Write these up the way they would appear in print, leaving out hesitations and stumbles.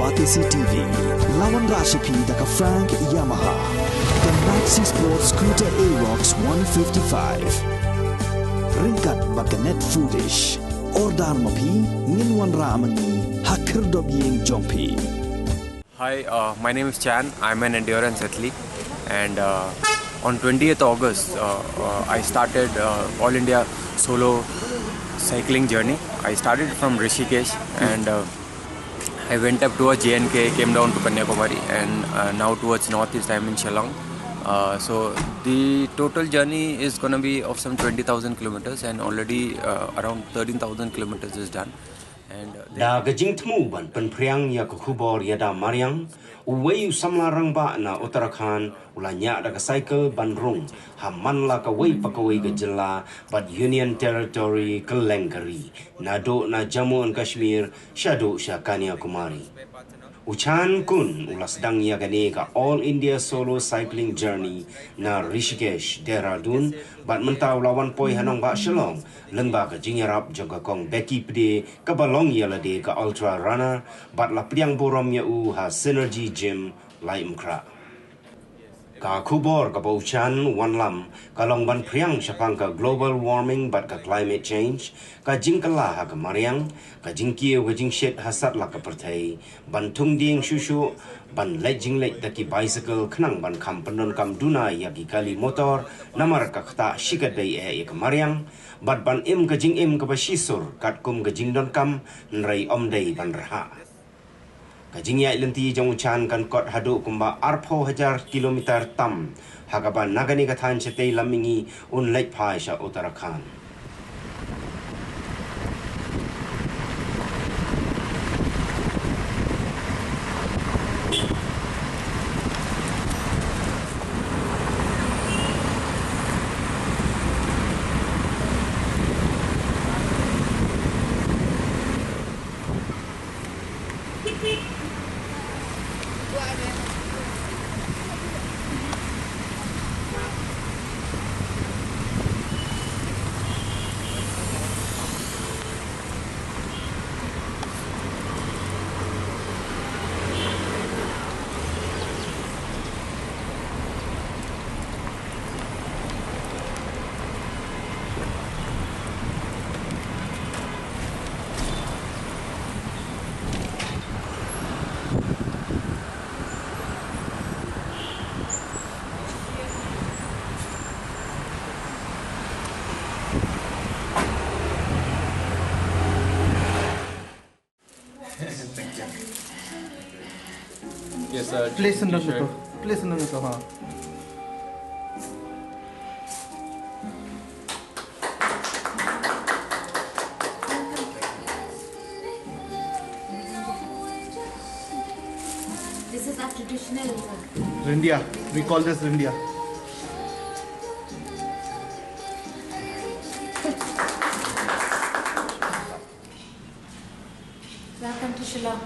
Batisi TV, Lawan Rashipi Daka Frank Yamaha, the Maxi Sports Scooter Arox 155, Ringkat Bakanet Foodish, Ordar Mapi, Ninwan Ramani, Hakir Dobying Jompi. Hi, my name is Chan. I'm an endurance athlete, and on 20th August, I started All India solo cycling journey. I started from Rishikesh, and I went up towards JNK, came down to Kanyakumari, and now towards northeast I'm in Shillong. So the total journey is going to be of some 20,000 kilometers, and already around 13,000 kilometers is done. Da gajing temu ban Pynphriang ya Khubor Ïada Mariang uwayu samlarang ba na Uttarakhand ulanya da Saikil ban rung haman la ka wei pakawai gajilla but Union Territory Kylleng na do na Jammu and Kashmir shado sha Kanyakumari. Uchan kun ulas dang ya gane ka All India solo cycling journey na Rishikesh Dehradun bat mentau lawan poi hanong ba Shillong lengba ka jingyarap jaga kong beki pde ka balong ya lade ka ultra runner bat la pliang borom ya u ha synergy gym lai mkra ka Khubor ka Uchan one lam ka long ban Pynphriang syapang ka global warming bat ka climate change ka jingkala ha ka Mariang ka jingkiu ka jingshet hasat la ka pertai ban tung ding shushu ban lejing lej daki bicycle khnang ban kam pandon kam duna ya ki kali motor namar ka khata shikat dai e ka Mariang bat ban im ka jing im ka basisur kat kum ka jingdon kam nrai om dai ban raha Kajing ya lenti jong Uchan kan kot hadu kumba arpo hajar kilometer tam hagaban nagani kathan chetei lamingi un lek phai sha Uttarakhand. Yes, Place in the middle. Place in the middle, huh? This is our traditional Rindia. We call this Rindia. Welcome to Shillong.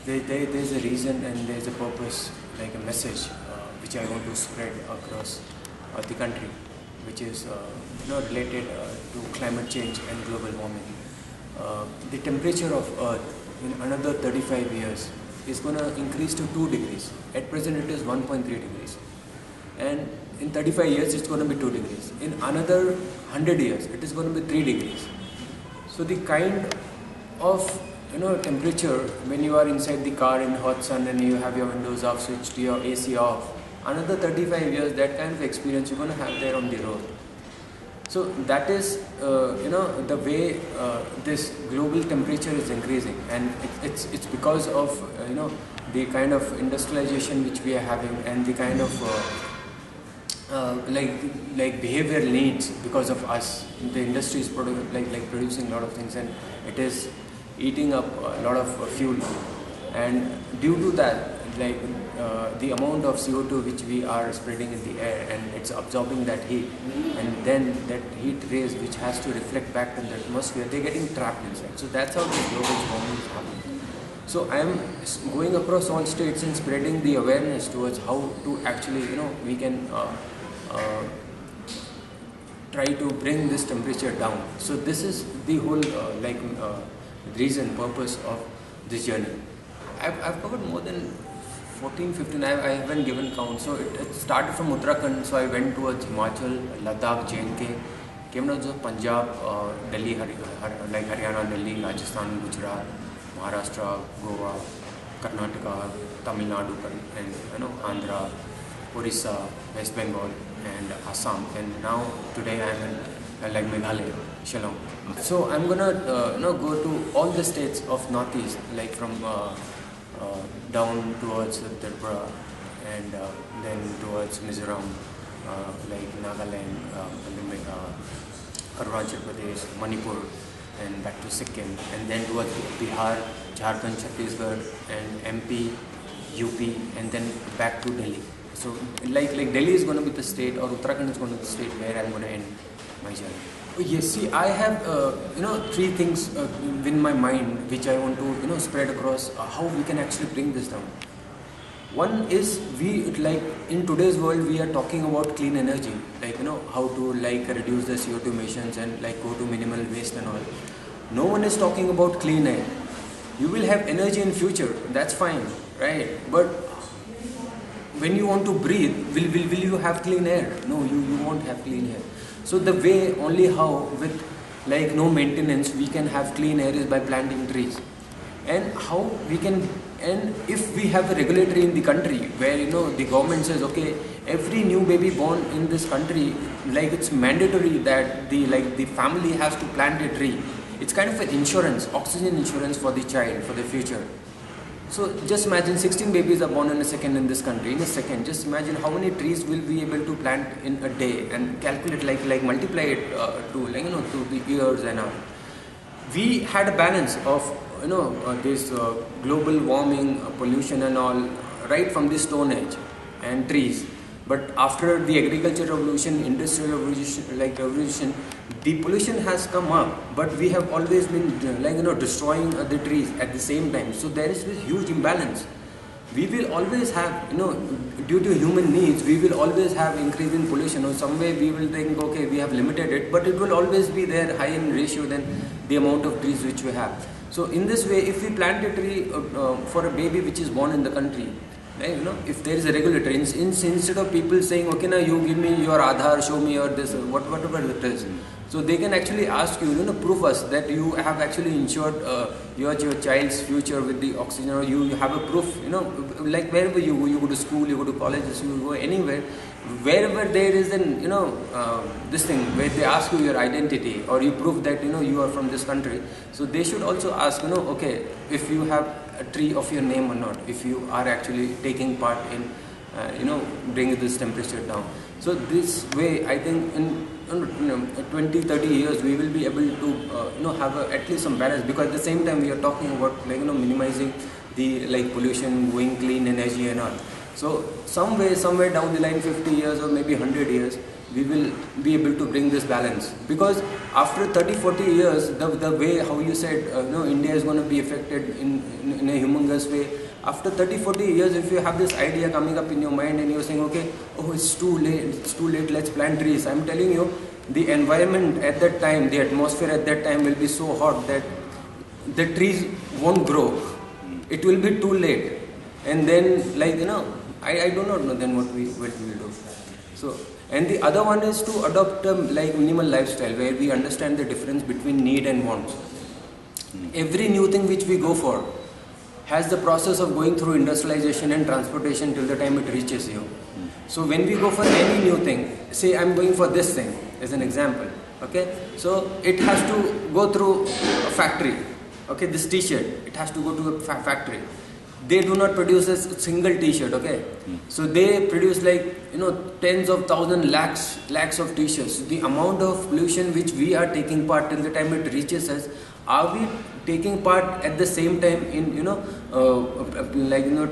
There's a reason and there's a purpose, like a message which I want to spread across the country, which is related to climate change and global warming. The temperature of Earth in another 35 years is going to increase to 2 degrees. At present it is 1.3 degrees. And in 35 years it's going to be 2 degrees. In another 100 years it is going to be 3 degrees. So the kind of temperature when you are inside the car in hot sun and you have your windows off, switched your AC off, another 35 years that kind of experience you're going to have there on the road. So that is the way this global temperature is increasing, and it's because of the kind of industrialization which we are having, and the kind of like behavioral needs because of us. The industry is producing a lot of things, and it is eating up a lot of fuel, and due to that, the amount of CO2 which we are spreading in the air, and it's absorbing that heat, and then that heat rays which has to reflect back in the atmosphere, they're getting trapped inside. So that's how the global warming is happening. So I am going across all states and spreading the awareness towards how to actually we can try to bring this temperature down. So this is the whole reason, purpose of this journey. I've covered more than 14, 15, I haven't given count. So it started from Uttarakhand, so I went towards Himachal, Ladakh, J&K, came down to Punjab, Delhi, Haryana, Delhi, Rajasthan, Gujarat, Maharashtra, Goa, Karnataka, Tamil Nadu, and Andhra, Orissa, West Bengal, and Assam. And now today I am in Meghalaya, Shillong. So I'm gonna go to all the states of Northeast, like from down towards Tripura, and then towards Mizoram, like Nagaland, Arunachal Pradesh, Manipur, and back to Sikkim, and then towards Bihar, Jharkhand, Chhattisgarh, and MP, UP, and then back to Delhi. So like Delhi is going to be the state, or Uttarakhand is going to be the state where I'm going to end my journey. Yes, see, I have three things in my mind which I want to spread across how we can actually bring this down. One is, in today's world we are talking about clean energy, how to reduce the CO2 emissions and go to minimal waste and all. No one is talking about clean air. You will have energy in future, that's fine, right? But when you want to breathe, will you have clean air? No, you won't have clean air. So the way, only how, with no maintenance, we can have clean air is by planting trees. And how we can, and if we have a regulatory in the country where the government says, okay, every new baby born in this country, it's mandatory that the family has to plant a tree. It's kind of an insurance, oxygen insurance for the child, for the future. So just imagine 16 babies are born in a second in this country. In a second, just imagine how many trees we'll be able to plant in a day, and calculate multiply it to the years and all. We had a balance of this global warming, pollution and all right from the Stone Age and trees. But after the agricultural revolution, industrial revolution, the pollution has come up, but we have always been destroying the trees at the same time. So there is this huge imbalance. We will always have, due to human needs, we will always have increase in pollution, or some way we will think, okay, we have limited it, but it will always be there high in ratio than the amount of trees which we have. So in this way, if we plant a tree for a baby which is born in the country, if there is a regulator, instead of people saying, okay, now you give me your Aadhaar, show me your this, whatever it is. So they can actually ask you, prove us that you have actually insured your child's future with the oxygen, or you have a proof, wherever you go to school, you go to colleges, you go anywhere, wherever there is an, this thing where they ask you your identity, or you prove that, you are from this country. So they should also ask, okay, if you have a tree of your name or not, if you are actually taking part in, bringing this temperature down. So this way, I think in 20, 30 years, we will be able to, have at least some balance, because at the same time we are talking about, minimizing the, pollution, going clean energy and all. So somewhere down the line, 50 years or maybe 100 years, we will be able to bring this balance. Because after 30, 40 years, the way how you said, India is going to be affected in a humongous way. After 30, 40 years, if you have this idea coming up in your mind and you're saying, okay, oh, it's too late, let's plant trees. I'm telling you, the environment at that time, the atmosphere at that time will be so hot that the trees won't grow. It will be too late. And then, I do not know then what we will do. So, and the other one is to adopt a minimal lifestyle where we understand the difference between need and wants. Every new thing which we go for has the process of going through industrialization and transportation till the time it reaches you. So when we go for any new thing, say I'm going for this thing as an example, okay? So it has to go through a factory, okay? This t-shirt, it has to go to a factory. They do not produce a single t-shirt, okay? So they produce tens of thousands, lakhs of t-shirts. The amount of pollution which we are taking part till the time it reaches us, are we taking part at the same time in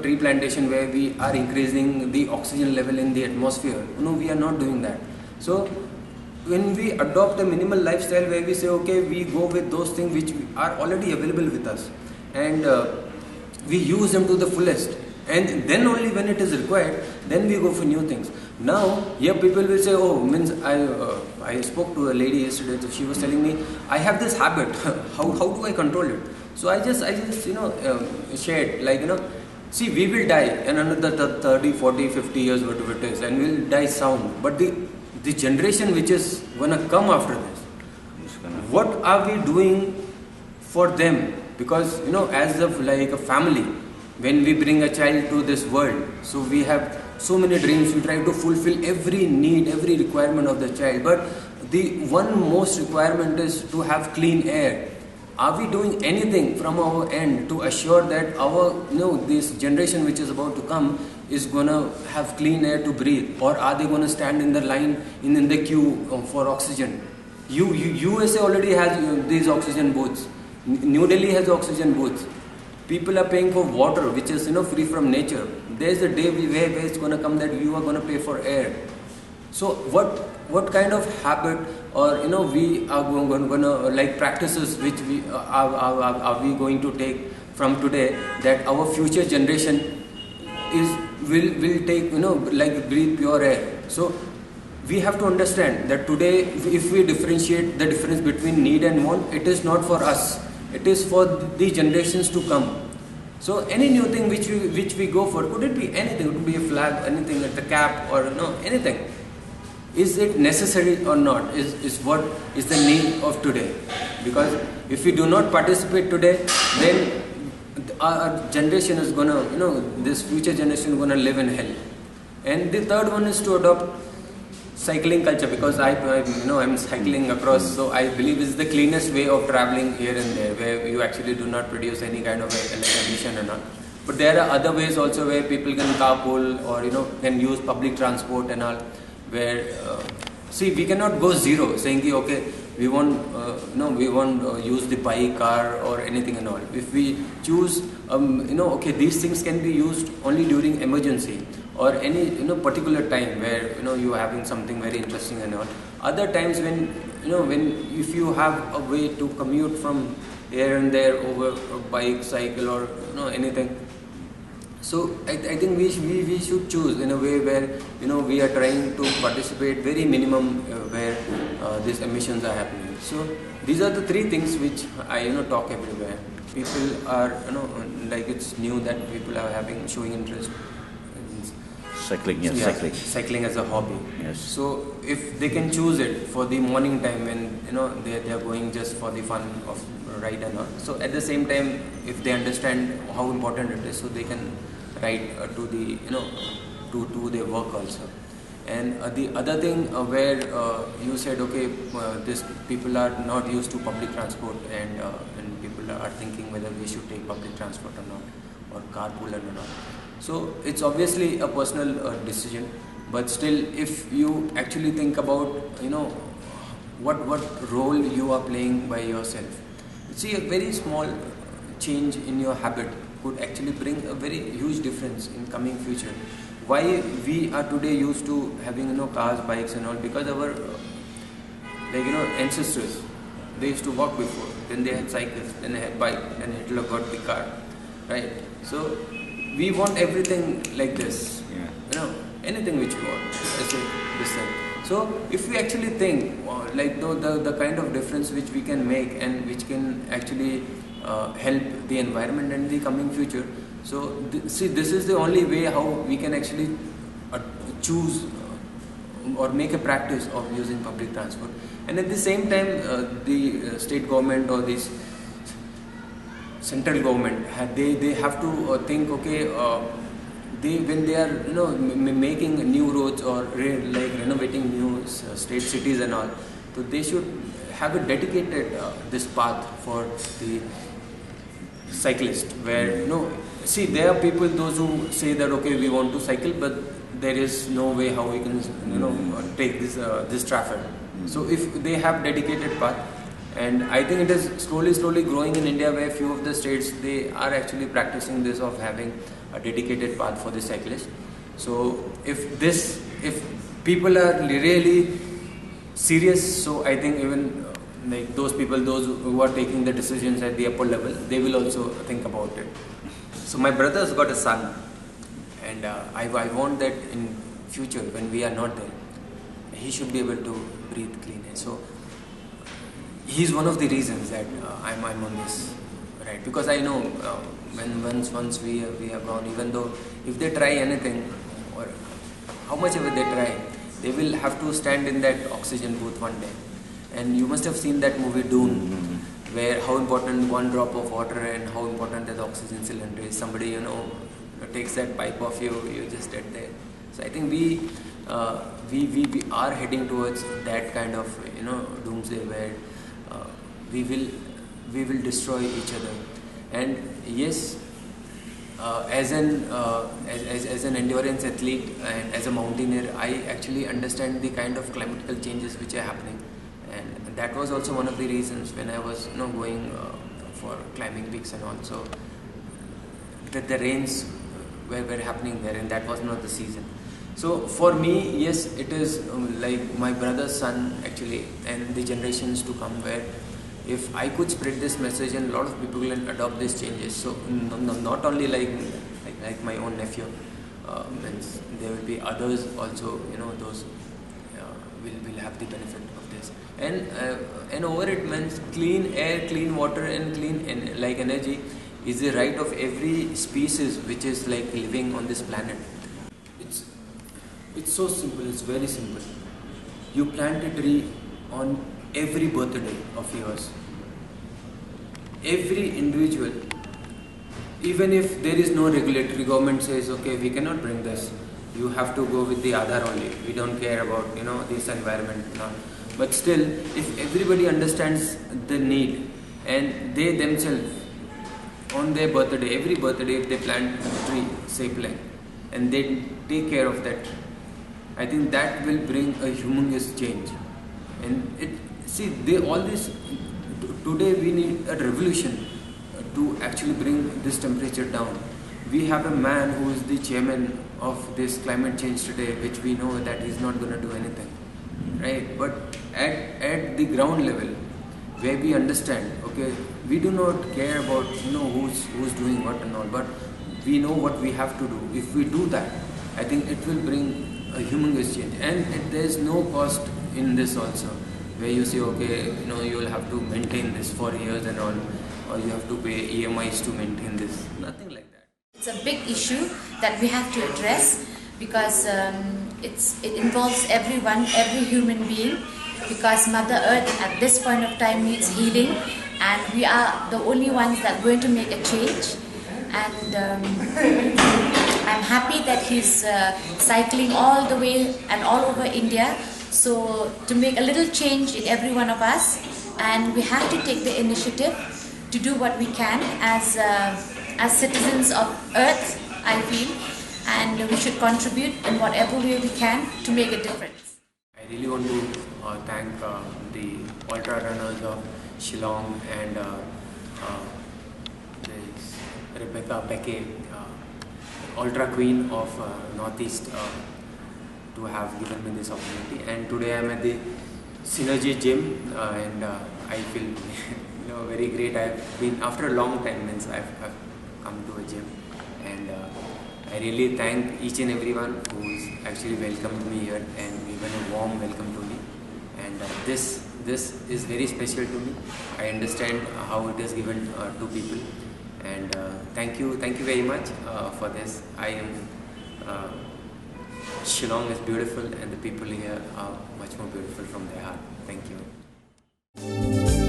tree plantation where we are increasing the oxygen level in the atmosphere? No, we are not doing that. So when we adopt a minimal lifestyle where we say, okay, we go with those things which are already available with us, and we use them to the fullest, and then only when it is required, then we go for new things. Now, here people will say, oh, means I spoke to a lady yesterday. So she was telling me, I have this habit. how do I control it? So I just shared, like, see, we will die in another 30, 40, 50 years, whatever it is, and we'll die sound. But the generation which is gonna come after this, what are we doing for them? Because as of like a family, when we bring a child to this world, so we have so many dreams, we try to fulfill every need, every requirement of the child, but the one most requirement is to have clean air. Are we doing anything from our end to assure that our this generation which is about to come is gonna have clean air to breathe, or are they gonna stand in the line in the queue for oxygen? USA already has these oxygen booths. New Delhi has oxygen booths. People are paying for water which is free from nature. There's a day where it's going to come that you are going to pay for air. So what kind of habit or we are going to like practices which we are we going to take from today, that our future generation will take like breathe pure air. So we have to understand that today, if we differentiate the difference between need and want, it is not for us. It is for the generations to come. So any new thing which we go for, could it be anything? It could be a flag, anything, like the cap, or anything. Is it necessary or not? Is what is the need of today? Because if we do not participate today, then our generation is gonna, this future generation is gonna live in hell. And the third one is to adopt cycling culture, because I'm cycling across, so I believe it's the cleanest way of traveling here and there, where you actually do not produce any kind of emission and all. But there are other ways also where people can carpool or can use public transport and all, where see, we cannot go zero saying okay, we won't use the bike, car or anything and all. If we choose okay, these things can be used only during emergency or any particular time where you are having something very interesting and all. Other times when if you have a way to commute from here and there over a bike, cycle or anything. So I think we should choose in a way where we are trying to participate very minimum where these emissions are happening. So these are the three things which I talk everywhere. People are like, it's new that people are showing interest. Cycling, yes, yeah, cycling as a hobby. Yes. So if they can choose it for the morning time when they are going just for the fun of ride and all. So at the same time, if they understand how important it is, so they can ride to the to their work also. And the other thing where you said okay, this people are not used to public transport, and people are thinking whether we should take public transport or not, or carpool or not. So it's obviously a personal decision, but still, if you actually think about what role you are playing by yourself, see, a very small change in your habit could actually bring a very huge difference in coming future. Why we are today used to having cars, bikes and all? Because our ancestors, they used to walk before, then they had cycles, then they had bike, and Hitler got the car, right? So we want everything like this, anything which we want, let's say this thing. So if we actually think like the kind of difference which we can make and which can actually help the environment and the coming future, so see, this is the only way how we can actually choose or make a practice of using public transport. And at the same time, the state government or this central government, they have to think okay, when they are making new roads or like renovating new state cities and all, so they should have a dedicated this path for the cyclist, where see, there are people, those who say that okay, we want to cycle, but there is no way how we can take this traffic. So if they have dedicated path, and I think it is slowly growing in India, where few of the states, they are actually practicing this of having a dedicated path for the cyclist. So if people are really serious, so I think even like those people, those who are taking the decisions at the upper level, they will also think about it. So my brother's got a son, and I want that in future when we are not there, he should be able to breathe clean air. So he's one of the reasons that I'm on this, right? Because I know once we are gone, even though if they try anything or how much ever they try, they will have to stand in that oxygen booth one day. And you must have seen that movie Dune, where how important one drop of water and how important that oxygen cylinder is. Somebody takes that pipe off you, you're just dead there. So I think we are heading towards that kind of doomsday where we will destroy each other. And yes, as an endurance athlete and as a mountaineer, I actually understand the kind of climatical changes which are happening, and that was also one of the reasons when I was going for climbing peaks and all. So that the rains were happening there, and that was not the season. So for me, yes, it is like my brother's son actually, and the generations to come, where if I could spread this message and a lot of people will adopt these changes. So not only like my own nephew, means there will be others also. Those will have the benefit of this. And over it means clean air, clean water, and clean energy is the right of every species which is living on this planet. It's so simple. It's very simple. You plant a tree on every birthday of yours. Every individual, even if there is no regulatory, government says, okay, we cannot bring this, you have to go with the Aadhaar only, we don't care about this environment. But still, if everybody understands the need, and they themselves on their birthday, every birthday, if they plant a tree, say Kylleng, and they take care of that, I think that will bring a humongous change. And today we need a revolution to actually bring this temperature down. We have a man who is the chairman of this climate change today, which we know that he's not going to do anything, right? But at the ground level, where we understand, okay, we do not care about who's doing what and all, but we know what we have to do. If we do that, I think it will bring a humongous change. And there is no cost in this also, where you say, okay, you will have to maintain this for years and all, or you have to pay EMIs to maintain this. Nothing like that. It's a big issue that we have to address, because it involves everyone, every human being, because Mother Earth at this point of time needs healing, and we are the only ones that are going to make a change. And I'm happy that he's cycling all the way and all over India, so to make a little change in every one of us, and we have to take the initiative to do what we can as citizens of Earth, I feel, and we should contribute in whatever way we can to make a difference. I really want to thank the ultra runners of Shillong and Rebecca Beckett, ultra queen of Northeast, to have given me this opportunity. And today I am at the Synergy gym, and I feel very great. I've been, after a long time, I've come to a gym, and I really thank each and everyone who's actually welcomed me here and given a warm welcome to me. And this is very special to me. I understand how it is given to people, and thank you very much for this. Shillong is beautiful, and the people here are much more beautiful from their heart. Thank you.